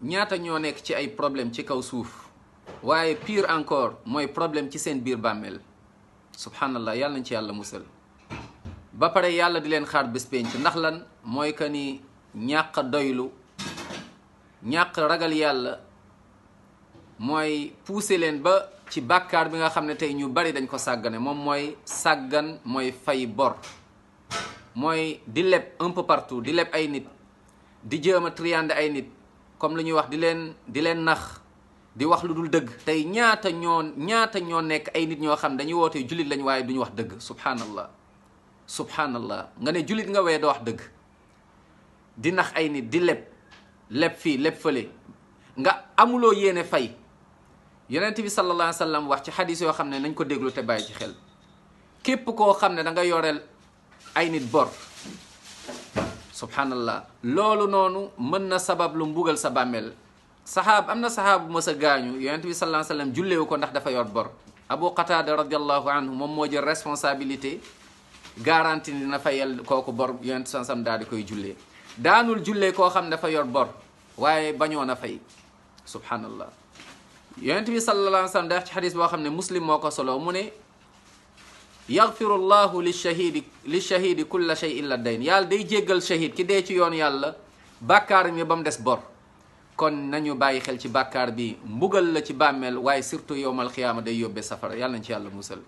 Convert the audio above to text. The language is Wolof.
ñaata ñoo nekk ci ay problème ci kaw suuf waaye pire encore mooy problème ci seen biir bàmmeel subhanallah yàlla nañ ci yàlla musal ba pare yàlla di leen xaar bés penc ndax lan mooy que ni ñàkk doylu ñàkk ragal yàlla mooy pousser leen ba ci bàkkaar bi nga xam ne tey ñu bari dañ ko sàggane moom mooy sàggan mooy fay bor mooy di leb un peu partout di leb ay nit di jéem a triande ay nit comme lu ñuy wax di leen nax di wax lu dul dëgg tey ñaata ñoo nekk ay nit ñoo xam dañuy wootee jullit lañ waaye duñu wax dëgg subhanallah nga ne jullit nga wee doo wax dëgg di nax ay nit di leb fii leb fële nga amuloo yéene fay yonent bi sallallahu alayhi wa sallam wax ci xadis yoo xam ne nañ ko déglu te bàyyi ci xel képp koo xam ne da nga yoreel ay nit bor subhanallah loolu noonu mën na sabab lu mbugal sa bàmmeel am na sahaab bu mës a gaañu yonent bi sallallahu alayhi wa sallam julleewu ko ndax dafa yor bor Abu Qatada radiallahu anhu moom moo jël responsabilité garanti ni dina fayal kooku bor yonent sallallahu alayhi wa sallam daal di koy jullee daanul jullee koo xam ne dafa yor bor waaye bañoon a fay subhanallah yonent bi sallallahu alayhi wa sallam da ci xadis boo xam ne muslim moo ko solo mu ne yaxfiru llahu lishahidi kulla shay illa dayn yàlla day jéggal shahid ki dee ci yoon yàlla bàkkaar mi ba mu des bor kon nañu bàyyi xel ci bàkkaar bi mbugal la ci bàmmeel waaye surtout yowmal xiyaama day yóbbee safara yàlla nañ ci yàlla musal